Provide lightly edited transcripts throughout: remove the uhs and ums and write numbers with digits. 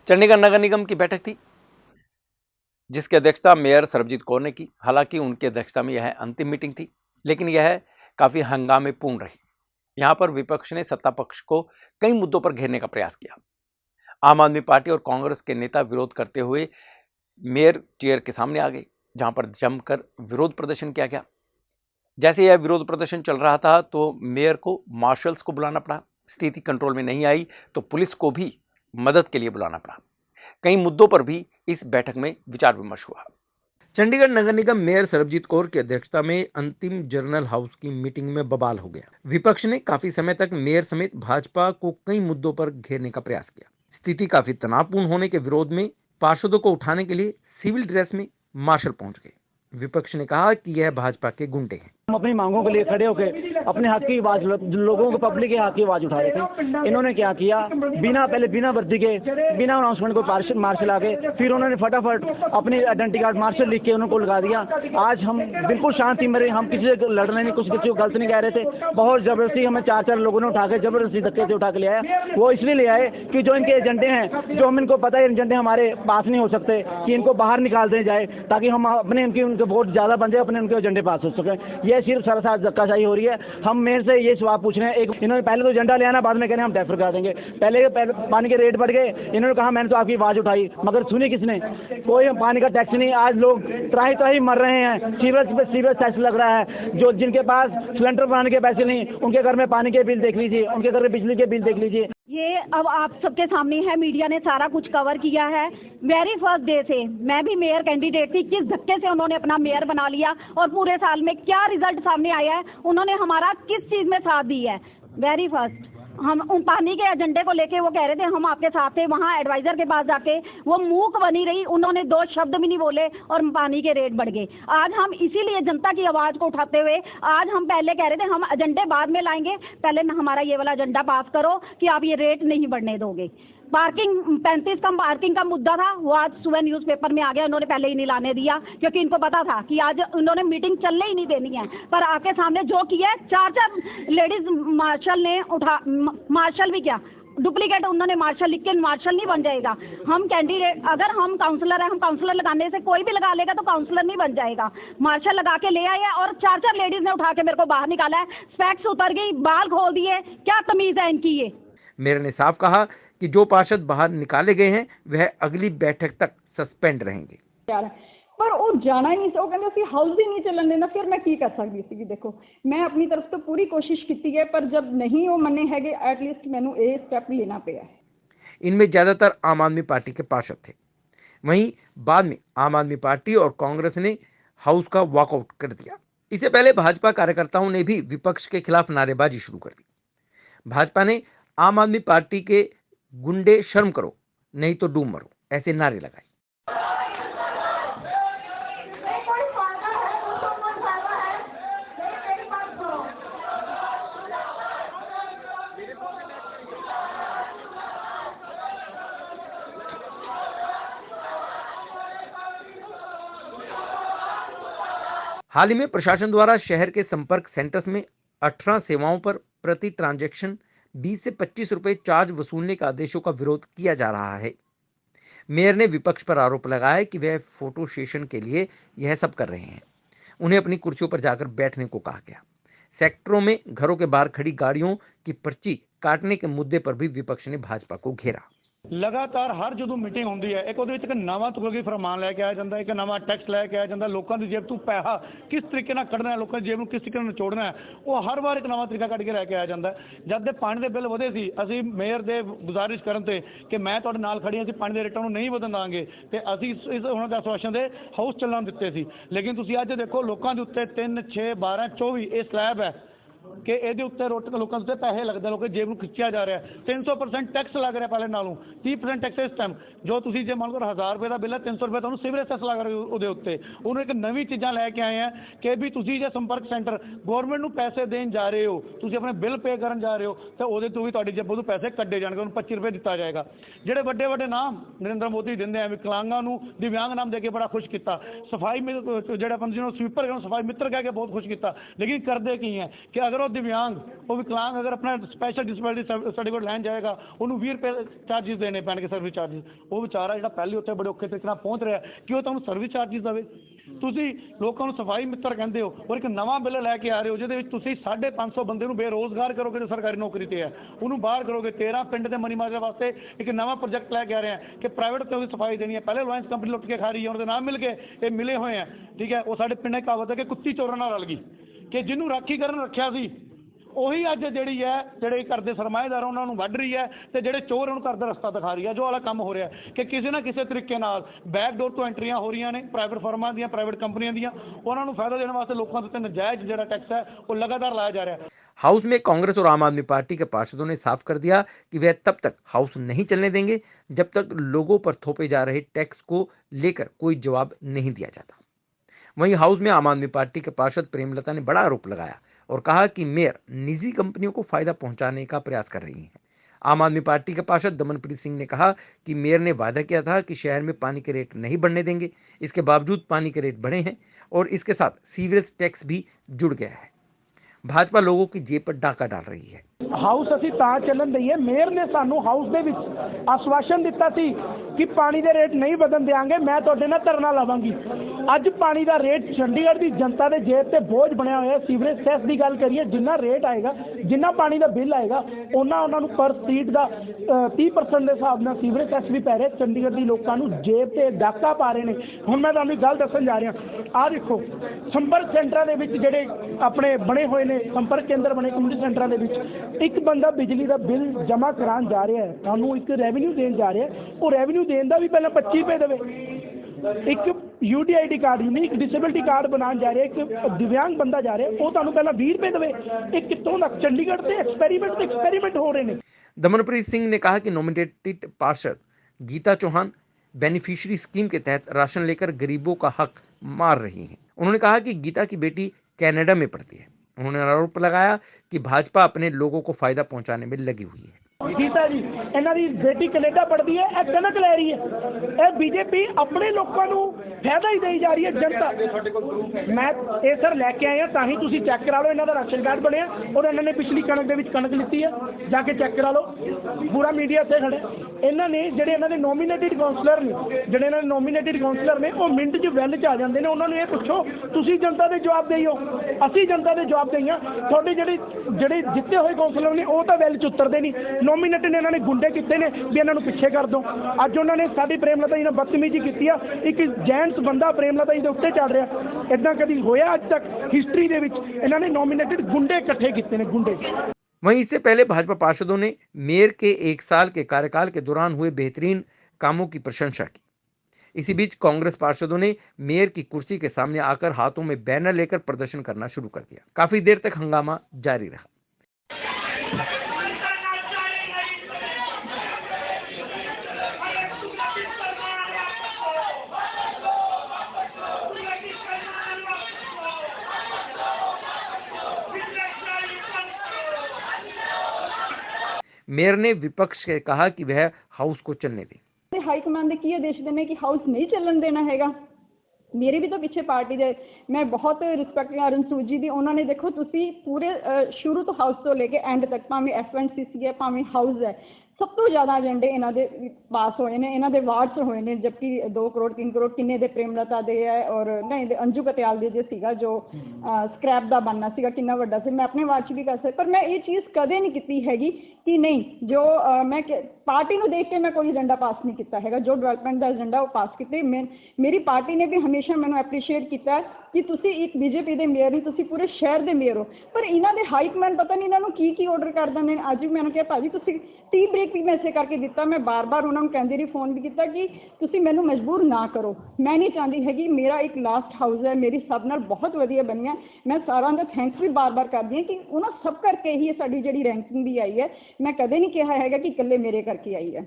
चंडीगढ़ नगर निगम की बैठक थी जिसकी अध्यक्षता मेयर सरबजीत कौर ने की। हालांकि उनकी अध्यक्षता में यह अंतिम मीटिंग थी, लेकिन यह काफी हंगामेपूर्ण रही। यहां पर विपक्ष ने सत्ता पक्ष को कई मुद्दों पर घेरने का प्रयास किया। आम आदमी पार्टी और कांग्रेस के नेता विरोध करते हुए मेयर चेयर के सामने आ गए, जहां पर जमकर विरोध प्रदर्शन किया गया। जैसे यह विरोध प्रदर्शन चल रहा था तो मेयर को मार्शल्स को बुलाना पड़ा। स्थिति कंट्रोल में नहीं आई तो पुलिस को भी मदद के लिए बुलाना पड़ा। कई मुद्दों पर भी इस बैठक में विचार विमर्श हुआ। चंडीगढ़ नगर निगम मेयर सरबजीत कौर की अध्यक्षता में अंतिम जर्नल हाउस की मीटिंग में बवाल हो गया। विपक्ष ने काफी समय तक मेयर समेत भाजपा को कई मुद्दों पर घेरने का प्रयास किया। स्थिति काफी तनावपूर्ण होने के विरोध में पार्षदों को उठाने के लिए सिविल ड्रेस में मार्शल पहुंच गए। विपक्ष ने कहा कि यह भाजपा के गुंडे हैं। हम अपनी मांगों के लिए खड़े होकर अपने हक की आवाज, लोगों को, पब्लिक के हक की आवाज उठा रहे थे। इन्होंने क्या किया, बिना वर्दी के, बिना अनाउंसमेंट को मार्शल आ गए। फिर उन्होंने फटाफट अपनी आइडेंटिटी कार्ड मार्शल लिख के उनको लगा दिया। आज हम बिल्कुल शांति में रहे, हम किसी से लड़ने नहीं, कुछ किसी को गलत नहीं कह रहे थे। बहुत जबरदस्ती हमें चार लोगों ने उठा के जबरदस्ती धक्के से उठा के ले आया। वो इसलिए ले आए कि जो इनके एजेंडे हैं, जो हम इनको पता है एजेंडे हमारे पास नहीं हो सकते, कि इनको बाहर निकाल दें जाए ताकि हम अपने उनके वोट ज्यादा बन जाए, अपने उनके एजेंडे पास हो सके। ये सिर्फ सरसार धक्काशाही हो रही है। हम मेयर से ये सवाल पूछ रहे हैं, एक इन्होंने पहले तो एजेंडा ले आना, बाद में कहने हम डेफर कर देंगे। पहले पानी के रेट बढ़ गए, इन्होंने कहा मैंने तो आपकी आवाज उठाई, मगर सुनी किसने? कोई पानी का टैक्स नहीं। आज लोग त्राही मर रहे हैं, सीवरेज टैक्स लग रहा है। जो जिनके पास सिलेंडर बनाने के पैसे नहीं, उनके घर में पानी के बिल देख लीजिए, उनके घर में बिजली के बिल देख लीजिए। ये अब आप सबके सामने है, मीडिया ने सारा कुछ कवर किया है। वेरी फर्स्ट डे से मैं भी मेयर कैंडिडेट थी, किस धक्के से उन्होंने अपना मेयर बना लिया और पूरे साल में क्या रिजल्ट सामने आया है, उन्होंने हमारा किस चीज में साथ दी है। वेरी फर्स्ट हम उन पानी के एजेंडे को लेके वो कह रहे थे हम आपके साथ थे, वहाँ एडवाइजर के पास जाके वो मूक बनी रही, उन्होंने 2 शब्द भी नहीं बोले और पानी के रेट बढ़ गए। आज हम इसीलिए जनता की आवाज को उठाते हुए आज हम पहले कह रहे थे हम एजेंडे बाद में लाएंगे, पहले हमारा ये वाला एजेंडा पास करो कि आप ये रेट नहीं बढ़ने दोगे। पार्किंग 35 का पार्किंग का मुद्दा था, वो आज सुबह न्यूज़पेपर में आ गया, उन्होंने पहले ही नहीं लाने दिया क्योंकि इनको पता था कि आज उन्होंने मीटिंग चलने ही नहीं देनी है। पर आके सामने जो किया है, 4 लेडीज मार्शल ने उठा, मार्शल भी क्या डुप्लीकेट उन्होंने मार्शल लिख के, मार्शल नहीं बन जाएगा। हम कैंडिडेट, अगर हम काउंसलर हैं, हम काउंसलर लगाने से कोई भी लगा लेगा तो काउंसलर नहीं बन जाएगा। मार्शल लगा के ले आए और 4 लेडीज ने उठा के मेरे को बाहर निकाला है, स्पेक्स उतर गई, बाल खोल दिए, क्या तमीज है इनकी। ये मेयर ने साफ कहा कि जो पार्षद बाहर निकाले गए हैं वह अगली बैठक तक सस्पेंड रहेंगे। पर वो जाना ही नहीं, वो कहते असं हाउस ही नहीं चलन देना, फिर मैं की कर सकती थी। देखो मैं अपनी तरफ तो पूरी कोशिश की है, पर जब नहीं वो मने है, एटलीस्ट मैनू ये स्टेप लेना पे है। इनमें ज्यादातर आम आदमी पार्टी के पार्षद थे। वहीं बाद में आम आदमी पार्टी और कांग्रेस ने हाउस का वॉकआउट कर दिया। इससे पहले भाजपा कार्यकर्ताओं ने भी विपक्ष के खिलाफ नारेबाजी शुरू कर दी। भाजपा ने आम आदमी पार्टी के गुंडे शर्म करो नहीं तो डूब मरो ऐसे नारे लगाए। हाल ही में प्रशासन द्वारा शहर के संपर्क सेंटर्स में 18 सेवाओं पर प्रति ट्रांजैक्शन 20 से 25 रुपए चार्ज वसूलने का आदेशों का विरोध किया जा रहा है। मेयर ने विपक्ष पर आरोप लगाया कि वह फोटो सेशन के लिए यह सब कर रहे हैं। उन्हें अपनी कुर्सियों पर जाकर बैठने को कहा गया। सेक्टरों में घरों के बाहर खड़ी गाड़ियों की पर्ची काटने के मुद्दे पर भी विपक्ष ने भाजपा को घेरा। लगातार हर जो मीटिंग होती है एक नवा तुगलकी फरमान लैके आया जाता है, एक नवा टैक्स लैके आया जाता है। लोगों की जेब तू पैसा किस तरीके ना कढ़ना है, लोगों की जेब में किस तरीके निचोड़ना है, वो हर बार एक नवा तरीका कढ़ के लैके आया जाता है। जब दे पानी के बिल वधे सी, असीं मेयर दे गुजारिश करन ते कि मैं तुहाडे नाल खड़ी असीं पानी के रेटां नूं नहीं वधन दांगे ते असीं इस उन्हां दे आश्वासन दे हाउस चलण दित्ते सी। लेकिन तुसीं अज देखो लोगों के उत्ते 3, 6, 12, 24 ये स्लैब है कि ये उत्ते रोटी लोगों के उत्ते पैसे लगते, लोग जेब में खिंचिया जा रहा है। 300% टैक्स लग रहा है पहले नालों, 30% टैक्स इस टाइम। जो तुसीं जे मान लो 1000 रुपये का बिल है, 300 रुपये तुहानूं सिविल टैक्स लग रहा है उहदे उत्ते। उन्होंने एक नवी चीज़ां लैके आए हैं कि भी तुसीं जे संपर्क सेंटर गवर्नमेंट नूं पैसे देन जा रहे हो, तुसीं अपने बिल पे करन जा रहे हो तो उहदे तो भी तुहाडी जेबों तो पैसे कड्डे जाणगे, उन्हें 25 रुपये दिता जाएगा। जिहड़े वड्डे वड्डे नाम नरेंद्र मोदी दिंदे हैं, विकलांगां नूं दिव्यांग नाम देके बड़ा खुश किया, सफाई जिहड़े अपन जिन्होंने स्वीपर सफाई मित्र कह के बहुत खुश किया। लेकिन करते की है कि अगर वो दिव्यांग वो विकलांग अगर अपना स्पैशल डिसबिलिटी सर्टिफिकेट लैन जाएगा उन्होंने 20 रुपए चार्जिस देने पैणगे सर्विस चार्जिस। वो बेचारा जो पहले उत्थे बड़े औखे तरीके नाल पहुँच रहा है कि वो तुहानूं सर्विस चार्जिस देवे। तुसीं लोकां नूं सफाई मित्र कहंदे हो और एक नवां बिल लैके आ रहे हो जिहदे विच तुसीं 550 बंदे नूं बेरोजगार करोगे जो सरकारी नौकरी ते है उन्होंने बाहर करोगे। 13 पिंड के मनी माजरे वास्ते एक नवा प्रोजेक्ट लैके आ रहे हैं कि प्राइवेट ते उसदी सफाई देनी है। पहले अलायंस कंपनी लुट के खा रही है उन्होंने नाम मिल गए ये मिले हुए हैं ठीक है। वो साडे पिंड कहावत है कि कुत्ती चोरां नाल रल गई कि जिन्हों राखी करन रखिया सी ਉਹੀ ਅੱਜ ਜਿਹੜੀ ਹੈ ਜਿਹੜੇ ਘਰ ਦੇ ਸਰਮਾਏਦਾਰ ਉਹਨਾਂ ਨੂੰ ਵੱਢ ਰਹੀ ਹੈ ਤੇ ਜਿਹੜੇ ਚੋਰ ਉਹਨੂੰ ਘਰ ਦਾ ਰਸਤਾ ਦਿਖਾ ਰਹੀ ਹੈ। ਜੋ ਵਾਲਾ ਕੰਮ ਹੋ ਰਿਹਾ ਕਿ ਕਿਸੇ ਨਾ ਕਿਸੇ ਤਰੀਕੇ ਨਾਲ ਬੈਕ ਡੋਰ ਤੋਂ ਐਂਟਰੀਆਂ ਹੋ ਰਹੀਆਂ ਨੇ ਪ੍ਰਾਈਵੇਟ ਫਰਮਾਂ ਦੀਆਂ ਪ੍ਰਾਈਵੇਟ ਕੰਪਨੀਆਂ ਦੀਆਂ ਉਹਨਾਂ ਨੂੰ ਫਾਇਦਾ ਦੇਣ ਵਾਸਤੇ ਲੋਕਾਂ ਦੇ ਉੱਤੇ ਨਜਾਇਜ਼ ਜਿਹੜਾ ਟੈਕਸ ਹੈ ਉਹ ਲਗਾਤਾਰ ਲਾਇਆ ਜਾ ਰਿਹਾ ਹੈ। हाउस में कांग्रेस और आम आदमी पार्टी के पार्षदों ने साफ कर दिया कि वह तब तक हाउस नहीं चलने देंगे जब तक लोगों पर थोपे जा रहे टैक्स को लेकर कोई जवाब नहीं दिया जाता। वहीं हाउस में आम आदमी पार्टी के पार्षद प्रेमलता ने बड़ा आरोप लगाया और कहा कि मेयर निजी कंपनियों को फायदा पहुंचाने का प्रयास कर रही है। आम आदमी पार्टी के पार्षद दमनप्रीत सिंह ने कहा कि मेयर ने वादा किया था कि शहर में पानी के रेट नहीं बढ़ने देंगे, इसके बावजूद पानी के रेट बढ़े हैं और इसके साथ सीवरेज टैक्स भी जुड़ गया है। भाजपा लोगों की जेब पर डाका डाल रही है। हाउस असीं तां चलन दईए मेयर ने सानू हाउस दे विच आश्वासन दिता सी कि पानी दे रेट नहीं बदन देंगे मैं तुहाडे नाल धरना लावांगी। अज पानी दा रेट चंडीगढ़ की जनता दे जेब ते बोझ बनया होया। सीवरेज सैस की गल करिए जिन्ना रेट आएगा जिन्ना पानी का बिल आएगा उन्होंने पर सीट का 30% के हिसाब नाल सीवरेज सैस भी पै रहे। चंडीगढ़ के लोगों को जेब से डाका पा रहे हैं। हुण मैं तुहानूं गल दस्सण जा रहा आ देखो संपर्क सेंटरां दे विच जिहड़े अपने बने हुए ने संपर्क केंद्र बने कम्यूनिटी सेंटरां दे विच एक बंदा बिजली का बिल जमा करान जा रहा है सानू एक रेवन्यू देन जा रहा है वो रेवन्यू देन का भी पहले 25 रुपए देवे। एक UDID card unique disability card बनाने जा रहे एक दिव्यांग बंदा जा रहा है वो तुहानू पहले 20 रुपए देवे। एक कितों तक चंडीगढ़ से एक्सपेरिमेंट हो रहे हैं। दमनप्रीत सिंह ने कहा कि नॉमिनेटेड पार्षद गीता चौहान बेनिफिशियरी स्कीम के तहत राशन लेकर गरीबों का हक मार रही हैं। उन्होंने कहा कि गीता की बेटी कनाडा में पढ़ती है। उन्होंने आरोप लगाया कि भाजपा अपने लोगों को फायदा पहुंचाने में लगी हुई है। गीता जी इन्हां दी बेटी कनेडा पढ़ती है यह कनक लै रही है यह बीजेपी अपने लोगों को फायदा ही दी जा रही है। जनता मैं ये सर लैके आया तां ही तुसीं चैक करा लो इन्हां दा राशन कार्ड बनया और इन्होंने पिछली कणक दे विच कणक लिੱਤੀ है जाके चैक करा लो पूरा मीडिया उत्ते खड़े। इन्हां ने जिहड़े इन्हां दे नॉमिनेटेड काउंसलर ने जिहड़े इन्हां दे नॉमिनेटेड काउंसलर ने वो मिंट च वैल च आ जांदे ने। उन्हां नूं ये पुछो तुसीं जनता दे जवाब देइयो असीं जनता दे जवाब देइयां तुहाडे ਜਿਹੜੇ जिते हुए काउंसलर ने वो तो वैल च उतरदे नहीं। नॉमिनेट ने इन्होंने गुंडे किए ने भी इन्हों पिछे कर दो। अज उन्होंने साडी प्रेमलता जी ने बदतमीजी की एक जेंट्स बंदा प्रेमलता जी के उत्ते चढ़ रहा इदा कभी होया अज तक हिस्टरी दे विच इन्होंने नॉमिनेटेड गुंडे इकट्ठे किए ने गुंडे। वहीं इससे पहले भाजपा पार्षदों ने मेयर के 1 साल के कार्यकाल के दौरान हुए बेहतरीन कामों की प्रशंसा की। इसी बीच कांग्रेस पार्षदों ने मेयर की कुर्सी के सामने आकर हाथों में बैनर लेकर प्रदर्शन करना शुरू कर दिया। काफी देर तक हंगामा जारी रहा। मेयर ने विपक्ष से कहा कि वह हाउस को चलने दे। हाईकमान ने की आदेश देने कि हाउस नहीं चलन देना हैगा। मेरे भी तो पिछे पार्टी दे मैं बहुत रिस्पैक्ट अरुण सूद जी दी उन्होंने देखो तुसी पूरे शुरू तो हाउस तो लेके एंड तक भावें FNCC है भावें हाउस है सब तो ज़्यादा एजेंडे इन्हों के पास होए ने इन्हों के वार्ड्स होए ने जबकि 2 करोड़ 3 करोड़ किन्ने दे प्रेमलता दे है और नहीं दे अंजू कत्याल दे जो सीगा जो स्क्रैप का बनना सीगा कितना वड्डा से मैं अपने वार्ड च भी कर सकती पर मैं ये चीज़ कदे नहीं की हैगी कि नहीं जो मैं पार्टी को देख के मैं कोई एजेंडा पास नहीं किया हैगा। जो डेवलपमेंट का एजेंडा वो पास किए मेरी पार्टी ने भी हमेशा मैंने एप्रीशिएट किया कि तुसी एक बीजेपी के मेयर नहीं तुसी पूरे शहर के मेयर हो पर इन्हों के हाईकमान पता नहीं इन्हों की ऑर्डर कर देंगे। अज भी मैंने कहा भाजी तुसी टी ब्रेक भी मैं इसे करके दिता मैं बार बार उन्होंने कहती रही फोन भी किया कि तुसी मैनू मजबूर ना करो। मैं नहीं चाहती हैगी मेरा एक लास्ट हाउस है मेरी सब नाल बहुत वधिया बनी है मैं सारा का थैंक्स भी बार बार करती हूँ कि उन्होंने सब करके ही साडी जिहड़ी रैंकिंग भी आई है मैं कदे नहीं कहा है कि इकल्ले मेरे करके आई है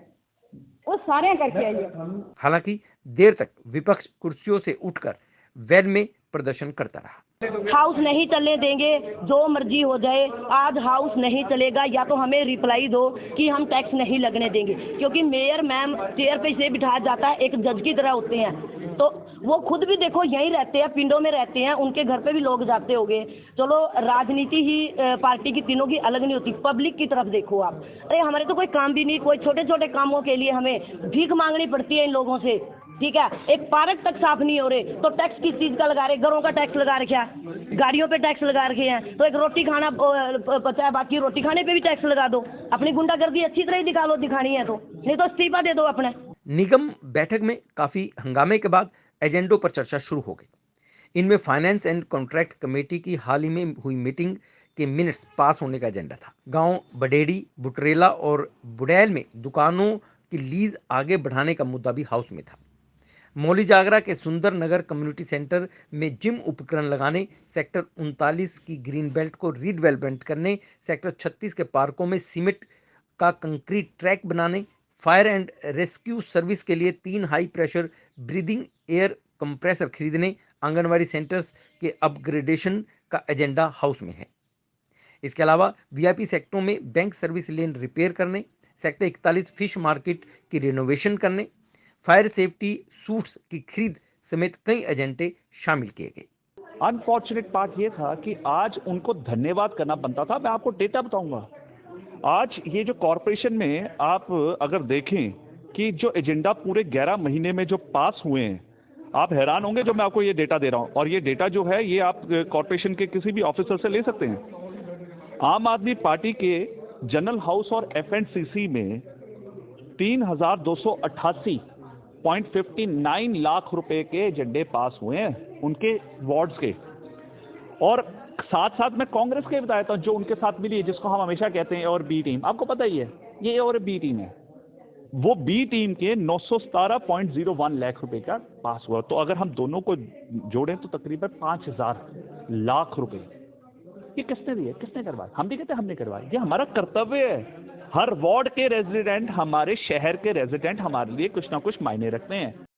वो सारे करके आई है। हालांकि देर तक विपक्ष कुर्सियों से उठकर वैल में प्रदर्शन करता रहा। हाउस नहीं चलने देंगे, जो मर्जी हो जाए। आज हाउस नहीं चलेगा, या तो हमें रिप्लाई दो कि हम टैक्स नहीं लगने देंगे, क्योंकि मेयर मैम चेयर पे से बिठाया जाता है, एक जज की तरह होते हैं। तो वो खुद भी देखो यहीं रहते हैं, पिंडों में रहते हैं, उनके घर पे भी लोग जाते होंगे। चलो राजनीति ही पार्टी की तीनों की अलग नहीं होती, पब्लिक की तरफ देखो आप। अरे हमारे तो कोई काम भी नहीं, कोई छोटे छोटे कामों के लिए हमें भीख मांगनी पड़ती है इन लोगों से, ठीक है। एक पार्क तक साफ नहीं हो रहे तो टैक्स किस चीज का लगा रहे? घरों का टैक्स लगा रखा है, गाड़ियों पे टैक्स लगा रखे हैं। तो एक रोटी खाना बचा है, बाकी रोटी खाने पे भी टैक्स लगा दो। अपनी गुंडागर्दी अच्छी तरह ही दिखा लो, दिखानी है तो, नहीं तो इस्तीफा दे दो अपने। निगम बैठक में काफी हंगामे के बाद एजेंडों पर चर्चा शुरू हो गई। इनमें फाइनेंस एंड कॉन्ट्रैक्ट कमेटी की हाल ही में हुई मीटिंग के मिनट्स पास होने का एजेंडा था। गांव बडेड़ी, बुटरेला और बुड़ैल में दुकानों की लीज आगे बढ़ाने का मुद्दा भी हाउस में था। मौली जागरा के सुंदर नगर कम्युनिटी सेंटर में जिम उपकरण लगाने, सेक्टर 39 की ग्रीन बेल्ट को रीडेवलपमेंट करने, सेक्टर 36 के पार्कों में सीमेंट का कंक्रीट ट्रैक बनाने, फायर एंड रेस्क्यू सर्विस के लिए 3 high pressure breathing air compressor खरीदने, आंगनवाड़ी सेंटर्स के अपग्रेडेशन का एजेंडा हाउस में है। इसके अलावा वीआईपी सेक्टरों में बैंक सर्विस लेन रिपेयर करने, सेक्टर 41 फिश मार्केट की रिनोवेशन करने, फायर सेफ्टी सूट्स की खरीद समेत कई एजेंडे शामिल किए गए। अनफॉर्चुनेट पार्ट ये था कि आज उनको धन्यवाद करना बनता था। मैं आपको डेटा बताऊंगा। आज ये जो कॉरपोरेशन में आप अगर देखें कि जो एजेंडा पूरे 11 महीने में जो पास हुए हैं, आप हैरान होंगे जो मैं आपको ये डेटा दे रहा हूं। और ये डेटा जो है ये आप कॉरपोरेशन के किसी भी ऑफिसर से ले सकते हैं। आम आदमी पार्टी के जनरल हाउस और एफएंडसीसी में 3,288.59 लाख रुपए के एजेंडे पास हुए हैं उनके वार्ड्स के। और साथ साथ मैं कांग्रेस के बताता हूं जो उनके साथ मिली है, जिसको हम हमेशा कहते हैं और बी टीम। आपको पता ही है ये और बी टीम है। वो बी टीम के 917.01 लाख रुपए का पास हुआ। तो अगर हम दोनों को जोड़ें तो तकरीबन 5,000 लाख रुपए ये किसने दिए, किसने करवाए? हम नहीं कहते हमने करवाए, ये हमारा कर्तव्य है। हर वार्ड के रेजिडेंट, हमारे शहर के रेजिडेंट हमारे लिए कुछ ना कुछ मायने रखते हैं।